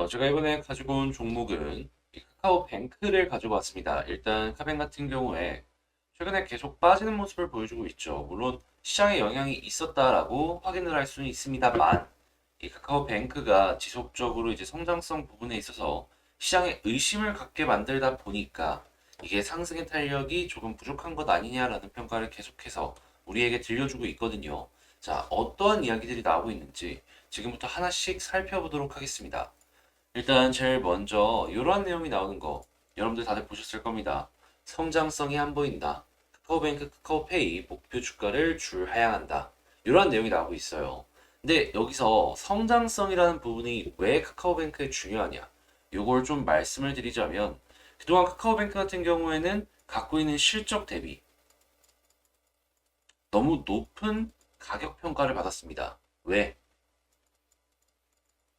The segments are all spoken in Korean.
제가 이번에 가지고 온 종목은 이 카카오뱅크를 가지고 왔습니다. 일단 카뱅 같은 경우에 최근에 계속 빠지는 모습을 보여주고 있죠. 물론 시장에 영향이 있었다라고 확인을 할 수는 있습니다만 이 카카오뱅크가 지속적으로 이제 성장성 부분에 있어서 시장에 의심을 갖게 만들다 보니까 이게 상승의 탄력이 조금 부족한 것 아니냐라는 평가를 계속해서 우리에게 들려주고 있거든요. 자, 어떠한 이야기들이 나오고 있는지 지금부터 하나씩 살펴보도록 하겠습니다. 일단 제일 먼저 이러한 내용이 나오는 거 여러분들 다들 보셨을 겁니다. 성장성이 안 보인다. 카카오뱅크 카카오페이 목표 주가를 줄하향한다. 이러한 내용이 나오고 있어요. 근데 여기서 성장성이라는 부분이 왜 카카오뱅크에 중요하냐? 요걸 좀 말씀을 드리자면 그동안 카카오뱅크 같은 경우에는 갖고 있는 실적 대비 너무 높은 가격 평가를 받았습니다. 왜?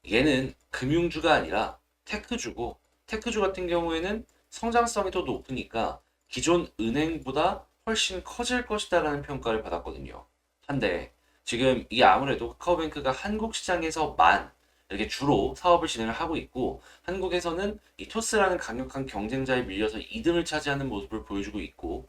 얘는 금융주가 아니라 테크주고 테크주 같은 경우에는 성장성이 더 높으니까 기존 은행보다 훨씬 커질 것이다라는 평가를 받았거든요. 한데 지금 이게 아무래도 카카오뱅크가 한국 시장에서만 이렇게 주로 사업을 진행을 하고 있고 한국에서는 이 토스라는 강력한 경쟁자에 밀려서 2등을 차지하는 모습을 보여주고 있고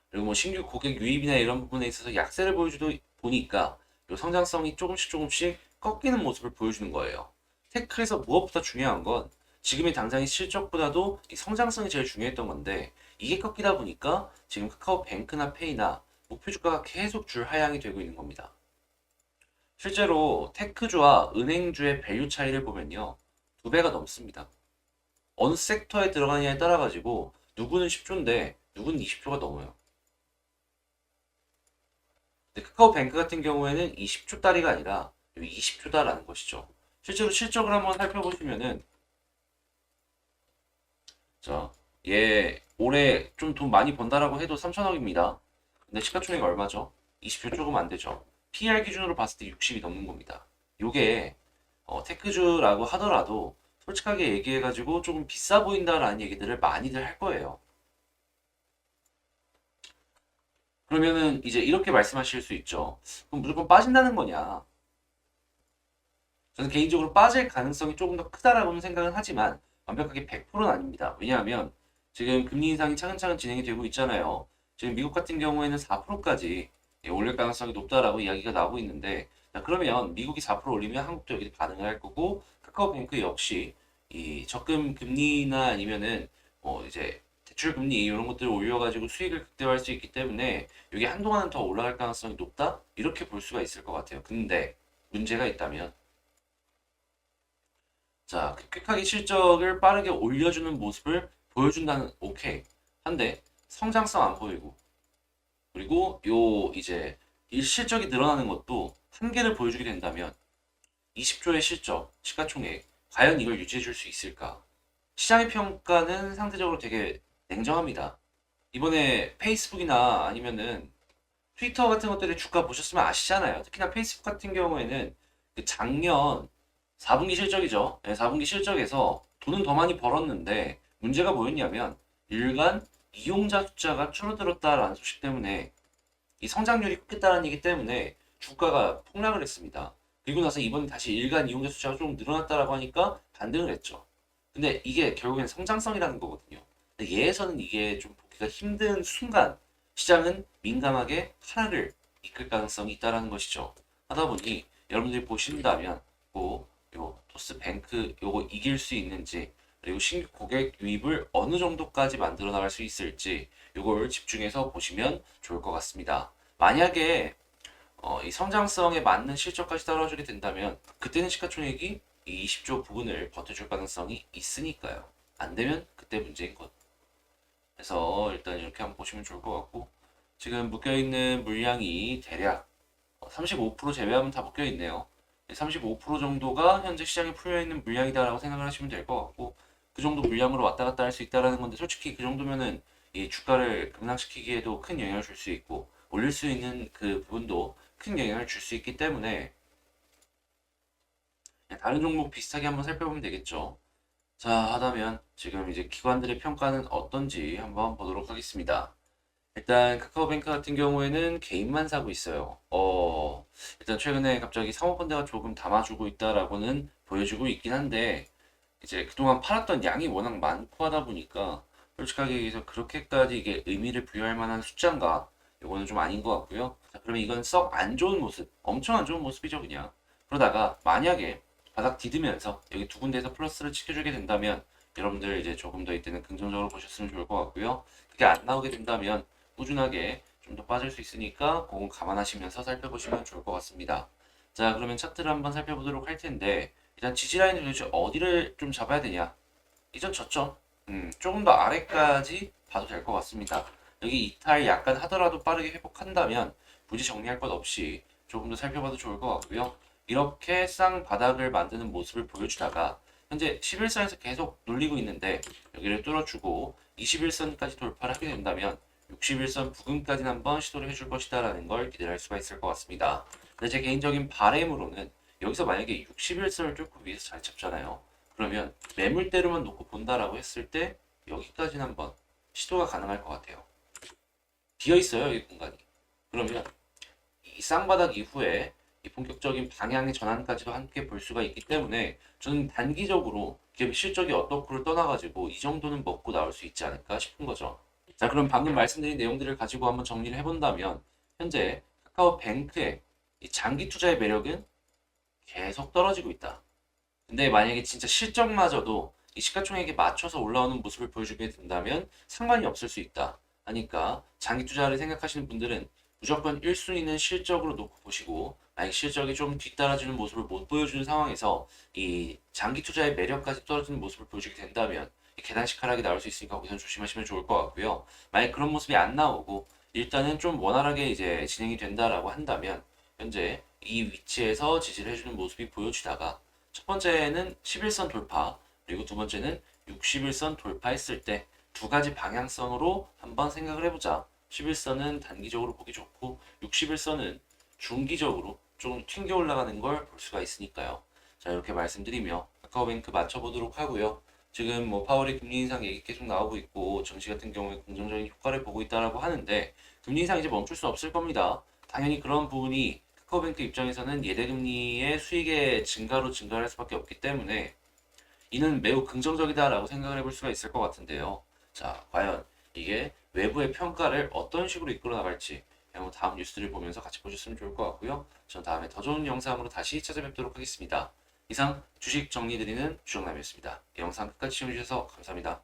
그리고 뭐 신규 고객 유입이나 이런 부분에 있어서 약세를 보여주다 보니까 요 성장성이 조금씩 꺾이는 모습을 보여주는 거예요. 테크에서 무엇보다 중요한 건 지금의 당장의 실적보다도 이 성장성이 제일 중요했던 건데 이게 꺾이다 보니까 지금 카카오뱅크나 페이나 목표 주가가 계속 줄 하향이 되고 있는 겁니다. 실제로 테크주와 은행주의 밸류 차이를 보면요. 2배가 넘습니다. 어느 섹터에 들어가느냐에 따라 가지고 누구는 10조인데 누구는 20조가 넘어요. 근데 카카오뱅크 같은 경우에는 20조짜리가 아니라 20조다라는 것이죠. 실제로 실적을 한번 살펴보시면은 자, 얘 올해 좀 돈 많이 번다라고 해도 3천억입니다. 근데 시가총액 얼마죠? 20조 조금 안 되죠. PER 기준으로 봤을 때 60이 넘는 겁니다. 요게 테크주라고 하더라도 솔직하게 얘기해가지고 조금 비싸 보인다라는 얘기들을 많이들 할 거예요. 그러면은 이제 이렇게 말씀하실 수 있죠. 그럼 무조건 빠진다는 거냐? 저는 개인적으로 빠질 가능성이 조금 더 크다라고는 생각은 하지만 완벽하게 100%는 아닙니다. 왜냐하면 지금 금리 인상이 차근차근 진행이 되고 있잖아요. 지금 미국 같은 경우에는 4%까지 올릴 가능성이 높다라고 이야기가 나오고 있는데 자, 그러면 미국이 4% 올리면 한국도 여기 반응을 할 거고 카카오뱅크 역시 이 적금 금리나 아니면은 이제 대출 금리 이런 것들을 올려가지고 수익을 극대화할 수 있기 때문에 이게 한동안은 더 올라갈 가능성이 높다 이렇게 볼 수가 있을 것 같아요. 근데 문제가 있다면 자, 쾌하게 실적을 빠르게 올려주는 모습을 보여준다는 오케이. 한데 성장성 안 보이고 그리고 요 이제 이 실적이 늘어나는 것도 한계를 보여주게 된다면 20조의 실적, 시가총액 과연 이걸 유지해 줄 수 있을까? 시장의 평가는 상대적으로 되게 냉정합니다. 이번에 페이스북이나 아니면은 트위터 같은 것들의 주가 보셨으면 아시잖아요. 특히나 페이스북 같은 경우에는 그 작년 4분기 실적이죠. 네, 4분기 실적에서 돈은 더 많이 벌었는데 문제가 뭐였냐면 일간 이용자 숫자가 줄어들었다라는 소식 때문에 이 성장률이 꺾였다는 얘기 때문에 주가가 폭락을 했습니다. 그리고 나서 이번에 다시 일간 이용자 숫자가 좀 늘어났다라고 하니까 반등을 했죠. 근데 이게 결국엔 성장성이라는 거거든요. 근데 얘에서는 이게 좀 보기가 힘든 순간 시장은 민감하게 하락을 이끌 가능성이 있다라는 것이죠. 하다 보니 여러분들이 보신다면 뭐 요 토스뱅크 요거 이길 수 있는지 그리고 신규 고객 유입을 어느 정도까지 만들어 나갈 수 있을지 요걸 집중해서 보시면 좋을 것 같습니다. 만약에 이 성장성에 맞는 실적까지 따라주게 된다면 그때는 시가총액이 이 20조 부분을 버텨줄 가능성이 있으니까요. 안 되면 그때 문제인 것. 그래서 일단 이렇게 한번 보시면 좋을 것 같고 지금 묶여있는 물량이 대략 35% 제외하면 다 묶여있네요. 35% 정도가 현재 시장에 풀려있는 물량이다라고 생각을 하시면 될 것 같고 그 정도 물량으로 왔다 갔다 할 수 있다라는 건데 솔직히 그 정도면은 이 주가를 급락시키기에도 큰 영향을 줄 수 있고 올릴 수 있는 그 부분도 큰 영향을 줄 수 있기 때문에 다른 종목 비슷하게 한번 살펴보면 되겠죠. 자, 하다면 지금 이제 기관들의 평가는 어떤지 한번 보도록 하겠습니다. 일단 카카오뱅크 같은 경우에는 개인만 사고 있어요. 일단 최근에 갑자기 사모펀드가 조금 담아주고 있다라고는 보여주고 있긴 한데 이제 그동안 팔았던 양이 워낙 많고 하다 보니까 솔직하게 얘기해서 그렇게까지 이게 의미를 부여할 만한 숫자인가? 이거는 좀 아닌 것 같고요. 자, 그러면 이건 썩 안 좋은 모습, 엄청 안 좋은 모습이죠, 그냥. 그러다가 만약에 바닥 디드면서 여기 두 군데에서 플러스를 지켜주게 된다면 여러분들 이제 조금 더 이때는 긍정적으로 보셨으면 좋을 것 같고요. 그게 안 나오게 된다면 꾸준하게 좀 더 빠질 수 있으니까 그건 감안하시면서 살펴보시면 좋을 것 같습니다. 자, 그러면 차트를 한번 살펴보도록 할 텐데 일단 지지라인을 도대체 어디를 좀 잡아야 되냐? 이전 저점, 조금 더 아래까지 봐도 될 것 같습니다. 여기 이탈 약간 하더라도 빠르게 회복한다면 굳이 정리할 것 없이 조금 더 살펴봐도 좋을 것 같고요. 이렇게 쌍바닥을 만드는 모습을 보여주다가 현재 11선에서 계속 눌리고 있는데 여기를 뚫어주고 21선까지 돌파를 하게 된다면 61선 부근까지는 한번 시도를 해줄 것이다 라는 걸 기대할 수가 있을 것 같습니다. 근데 제 개인적인 바람으로는 여기서 만약에 61선을 뚫고 위에서 잘 잡잖아요. 그러면 매물대로만 놓고 본다라고 했을 때 여기까지는 한번 시도가 가능할 것 같아요. 비어 있어요, 이 공간이. 그러면 이 쌍바닥 이후에 이 본격적인 방향의 전환까지도 함께 볼 수가 있기 때문에 저는 단기적으로 기업의 실적이 어떻고를 떠나가지고 이 정도는 먹고 나올 수 있지 않을까 싶은 거죠. 자, 그럼 방금 말씀드린 내용들을 가지고 한번 정리를 해본다면 현재 카카오뱅크의 이 장기 투자의 매력은 계속 떨어지고 있다. 근데 만약에 진짜 실적마저도 이 시가총액에 맞춰서 올라오는 모습을 보여주게 된다면 상관이 없을 수 있다. 하니까 장기 투자를 생각하시는 분들은 무조건 1순위는 실적으로 놓고 보시고 만약 실적이 좀 뒤따라주는 모습을 못 보여주는 상황에서 이 장기 투자의 매력까지 떨어지는 모습을 보여주게 된다면 계단식 하락이 나올 수 있으니까 우선 조심하시면 좋을 것 같고요. 만약 그런 모습이 안 나오고 일단은 좀 원활하게 이제 진행이 된다라고 한다면 현재 이 위치에서 지지를 해주는 모습이 보여지다가 첫 번째는 11선 돌파, 그리고 두 번째는 61선 돌파했을 때 두 가지 방향성으로 한번 생각을 해보자. 11선은 단기적으로 보기 좋고 61선은 중기적으로 조금 튕겨 올라가는 걸 볼 수가 있으니까요. 자, 이렇게 말씀드리며 카카오뱅크 맞춰보도록 하고요. 지금 뭐 파월의 금리 인상 얘기 계속 나오고 있고 증시 같은 경우에 긍정적인 효과를 보고 있다라고 하는데 금리 인상 이제 멈출 수 없을 겁니다. 당연히 그런 부분이 카카오뱅크 입장에서는 예대금리의 수익의 증가로 증가할 수밖에 없기 때문에 이는 매우 긍정적이다라고 생각을 해볼 수가 있을 것 같은데요. 자, 과연 이게 외부의 평가를 어떤 식으로 이끌어 나갈지 한번 다음 뉴스를 보면서 같이 보셨으면 좋을 것 같고요. 전 다음에 더 좋은 영상으로 다시 찾아뵙도록 하겠습니다. 이상 주식 정리드리는 주정남이었습니다. 이 영상 끝까지 시청해주셔서 감사합니다.